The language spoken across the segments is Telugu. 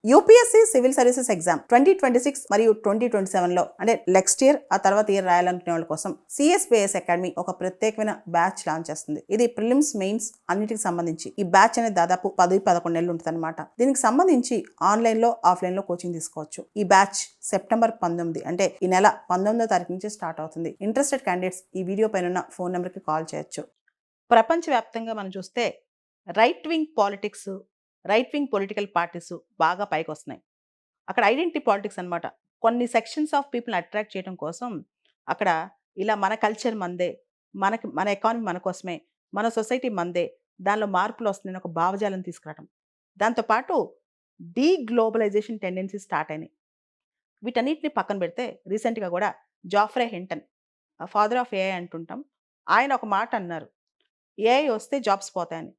యూపీఎస్సీ సివిల్ సర్వీసెస్ ఎగ్జామ్ 2026 మరియు 2027లో అంటే నెక్స్ట్ ఇయర్ ఆ తర్వాత ఇయర్ రాయాలనుకునే వాళ్ళ కోసం సిఎస్పిఎస్ అకాడమీ ఒక ప్రత్యేకమైన బ్యాచ్ లాంచ్ చేస్తుంది. ఇది ప్రిలిమ్స్ మెయిన్స్ అన్నిటికి సంబంధించి ఈ బ్యాచ్ అనేది దాదాపు 10-11 నెలలు ఉంటుంది అనమాట. దీనికి సంబంధించి ఆన్లైన్ లో ఆఫ్లైన్ లో కోచింగ్ తీసుకోవచ్చు. ఈ బ్యాచ్ సెప్టెంబర్ 19 అంటే ఈ నెల 19వ తారీఖు నుంచి స్టార్ట్ అవుతుంది. ఇంట్రెస్టెడ్ క్యాండిడేట్స్ ఈ వీడియో పైన ఉన్న ఫోన్ నెంబర్కి కాల్ చేయొచ్చు. ప్రపంచవ్యాప్తంగా మనం చూస్తే right wing politics, right wing political parties బాగా పైకి వస్తున్నాయి. అక్కడ ఐడెంటిటీ పాలిటిక్స్ అనమాట. కొన్ని సెక్షన్స్ ఆఫ్ పీపుల్ని అట్రాక్ట్ చేయడం కోసం అక్కడ ఇలా మన కల్చర్ మందే, మన ఎకానమీ మన కోసమే, మన సొసైటీ మందే, దానిలో మార్పులు వస్తున్నాయని ఒక భావజాలం తీసుకురావడం. దాంతోపాటు గ్లోబలైజేషన్ టెండెన్సీ స్టార్ట్ అయినాయి. వీటన్నిటిని పక్కన పెడితే రీసెంట్గా కూడా జాఫ్రే హెంటన్, ఫాదర్ ఆఫ్ ఏఐ అంటుంటాం, ఆయన ఒక మాట అన్నారు, ఏఐ వస్తే జాబ్స్ పోతాయని.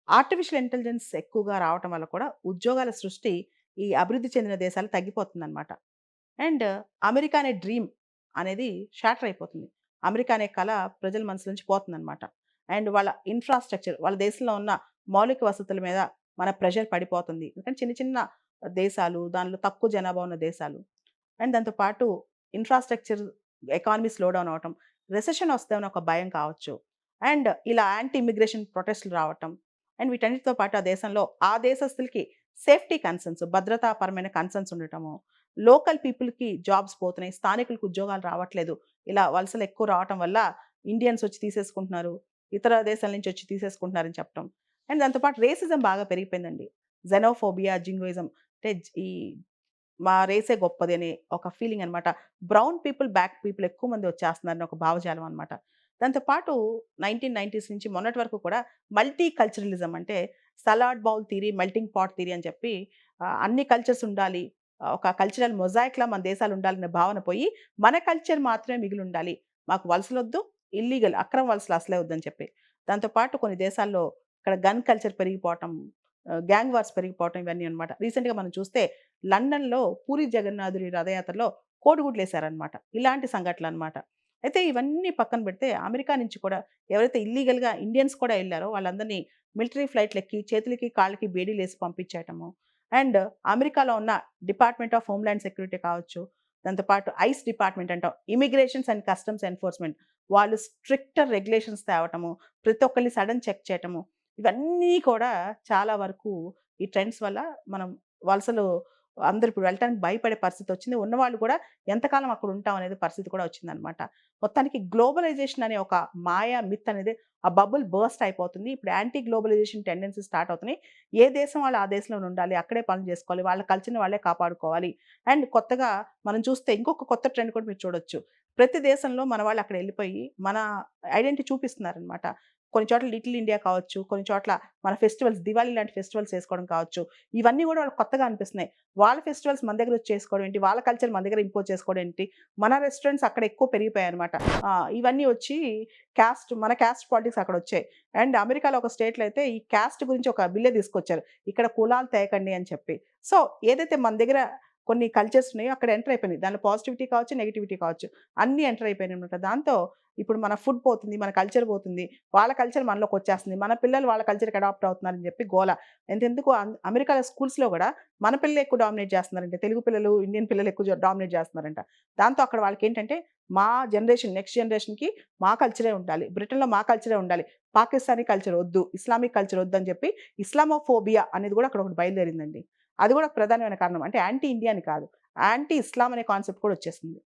ఆర్టిఫిషియల్ ఇంటెలిజెన్స్ ఎక్కువగా రావటం వల్ల కూడా ఉద్యోగాల సృష్టి ఈ అభివృద్ధి చెందిన దేశాలు తగ్గిపోతుందన్నమాట. అండ్ అమెరికా అనే డ్రీమ్ అనేది షాటర్ అయిపోతుంది. అమెరికా అనే కళ ప్రజల మనసు నుంచి పోతుందన్నమాట. అండ్ వాళ్ళ ఇన్ఫ్రాస్ట్రక్చర్, వాళ్ళ దేశంలో ఉన్న మౌలిక వసతుల మీద మన ప్రెషర్ పడిపోతుంది. ఎందుకంటే చిన్న చిన్న దేశాలు, దానిలో తక్కువ జనాభా ఉన్న దేశాలు. అండ్ దాంతోపాటు ఇన్ఫ్రాస్ట్రక్చర్, ఎకానమీ స్లో డౌన్ అవటం, రెసెషన్ వస్తామని ఒక భయం కావచ్చు. అండ్ ఇలా యాంటీ ఇమిగ్రేషన్ ప్రొటెస్టులు రావటం. అండ్ వీటన్నిటితో పాటు ఆ దేశంలో ఆ దేశస్తులకి సేఫ్టీ కన్సర్న్స్, భద్రతాపరమైన కన్సర్న్స్ ఉండటము, లోకల్ పీపుల్కి జాబ్స్ పోతున్నాయి, స్థానికులకు ఉద్యోగాలు రావట్లేదు, ఇలా వలసలు ఎక్కువ రావటం వల్ల ఇండియన్స్ వచ్చి తీసేసుకుంటున్నారు, ఇతర దేశాల నుంచి వచ్చి తీసేసుకుంటున్నారని చెప్పటం. అండ్ దాంతోపాటు రేసిజం బాగా పెరిగిపోయిందండి. జెనోఫోబియా, జింగోయిజం, అంటే ఈ మా రేసే గొప్పది అనే ఒక ఫీలింగ్ అనమాట. బ్రౌన్ పీపుల్, బ్లాక్ పీపుల్ ఎక్కువ మంది వచ్చేస్తున్నారని ఒక భావజాలం అనమాట. దాంతోపాటు 1990s నుంచి మొన్నటి వరకు కూడా మల్టీ కల్చరలిజం, అంటే salad bowl theory, melting pot theory అని చెప్పి అన్ని కల్చర్స్ ఉండాలి, ఒక కల్చరల్ మొజాయిక్‌లా మన దేశాలు ఉండాలనే భావన పోయి మన కల్చర్ మాత్రమే మిగిలి ఉండాలి, మాకు వలసలొద్దు, ఇల్లీగల్ అక్రమ వలసలు అసలే వద్దని చెప్పి. దాంతోపాటు కొన్ని దేశాల్లో ఇక్కడ గన్ కల్చర్ పెరిగిపోవటం, గ్యాంగ్ వార్స్ పెరిగిపోవటం, ఇవన్నీ అనమాట. రీసెంట్‌గా మనం చూస్తే లండన్‌లో పూరి జగన్నాథుడి రథయాత్రలో కోడిగుడ్లేశారనమాట. ఇలాంటి సంఘటనలనమాట. అయితే ఇవన్నీ పక్కన పెడితే అమెరికా నుంచి కూడా ఎవరైతే ఇల్లీగల్‌గా ఇండియన్స్ కూడా ఎళ్లారో వాళ్ళందరినీ మిలిటరీ ఫ్లైట్‌లెక్కి చేతులకి, కాళ్ళకి బేడీలేసి పంపించేయటము. అండ్ అమెరికాలో ఉన్న డిపార్ట్మెంట్ ఆఫ్ హోమ్‌ల్యాండ్ సెక్యూరిటీ కావచ్చు, దాంతో పాటు ఐస్ డిపార్ట్మెంట్ అంటాం, ఇమిగ్రేషన్స్ అండ్ కస్టమ్స్ ఎన్ఫోర్స్‌మెంట్, వాళ్ళు స్ట్రిక్టర్ రెగ్యులేషన్స్ తేవటము, ప్రతి ఒక్కళ్ళని సడన్ చెక్ చేయటము, ఇవన్నీ కూడా చాలా వరకు ఈ ట్రెండ్స్ వల్ల మనం వలసలు అందరూ ఇప్పుడు వెళ్ళటానికి భయపడే పరిస్థితి వచ్చింది. ఉన్నవాళ్ళు కూడా ఎంతకాలం అక్కడ ఉంటాం అనేది పరిస్థితి కూడా వచ్చిందనమాట. మొత్తానికి గ్లోబలైజేషన్ అనే ఒక మాయా మిత్ అనేది, ఆ బబుల్ బర్స్ట్ అయిపోతుంది. ఇప్పుడు యాంటీ గ్లోబలైజేషన్ టెండెన్సీ స్టార్ట్ అవుతున్నాయి. ఏ దేశం వాళ్ళు ఆ దేశంలో ఉండాలి, అక్కడే పనులు చేసుకోవాలి, వాళ్ళ కల్చర్‌ని వాళ్ళే కాపాడుకోవాలి. అండ్ కొత్తగా మనం చూస్తే ఇంకొక కొత్త ట్రెండ్ కూడా మీరు చూడొచ్చు. ప్రతి దేశంలో మన వాళ్ళు అక్కడ వెళ్ళిపోయి మన ఐడెంటిటీ చూపిస్తున్నారనమాట. కొన్ని చోట్ల లిటిల్ ఇండియా కావచ్చు, కొన్ని చోట్ల మన ఫెస్టివల్స్, దివాళీ లాంటి ఫెస్టివల్స్ చేసుకోవడం కావచ్చు, ఇవన్నీ కూడా వాళ్ళకి కొత్తగా అనిపిస్తున్నాయి. వాళ్ళ ఫెస్టివల్స్ మన దగ్గర వచ్చి చేసుకోవడం ఏంటి, వాళ్ళ కల్చర్ మన దగ్గర ఇంపోజ్ చేసుకోవడం ఏంటి, మన రెస్టారెంట్స్ అక్కడ ఎక్కువ పెరిగిపోయాయన్నమాట. ఇవన్నీ వచ్చి మన క్యాస్ట్ పాలిటిక్స్ అక్కడ వచ్చాయి. అండ్ అమెరికాలో ఒక స్టేట్‌లో అయితే ఈ క్యాస్ట్ గురించి ఒక బిల్లే తీసుకొచ్చారు. ఇక్కడ కులాలు తేకండి అని చెప్పి. సో, ఏదైతే మన దగ్గర కొన్ని కల్చర్స్ ఉన్నాయో అక్కడ ఎంటర్ అయిపోయినాయి. దానిలో పాజిటివిటీ కావచ్చు, నెగటివిటీ కావచ్చు, అన్నీ ఎంటర్ అయిపోయినాయన్నమాట. దాంతో ఇప్పుడు మన ఫుడ్ పోతుంది, మన కల్చర్ పోతుంది, వాళ్ళ కల్చర్ మనలోకి వచ్చేస్తుంది, మన పిల్లలు వాళ్ళ కల్చర్‌కి అడాప్ట్ అవుతున్నారని చెప్పి గోల. అంతెందుకు అమెరికాలో స్కూల్స్‌లో కూడా మన పిల్లలే ఎక్కువ డామినేట్ చేస్తున్నారంట. తెలుగు పిల్లలు, ఇండియన్ పిల్లలు ఎక్కువ డామినేట్ చేస్తున్నారంట. దాంతో అక్కడ వాళ్ళకేంటంటే మా జనరేషన్, నెక్స్ట్ జనరేషన్‌కి మా కల్చరే ఉండాలి, బ్రిటన్‌లో మా కల్చరే ఉండాలి, పాకిస్తానీ కల్చర్ వద్దు, ఇస్లామిక్ కల్చర్ వద్దని చెప్పి ఇస్లామోఫోబియా అనేది కూడా అక్కడ ఒకటి బయలుదేరిందండి. అది కూడా ఒక ప్రధానమైన కారణం. అంటే యాంటీ ఇండియా అని కాదు, యాంటీ ఇస్లాం అనే కాన్సెప్ట్ కూడా వచ్చేసింది.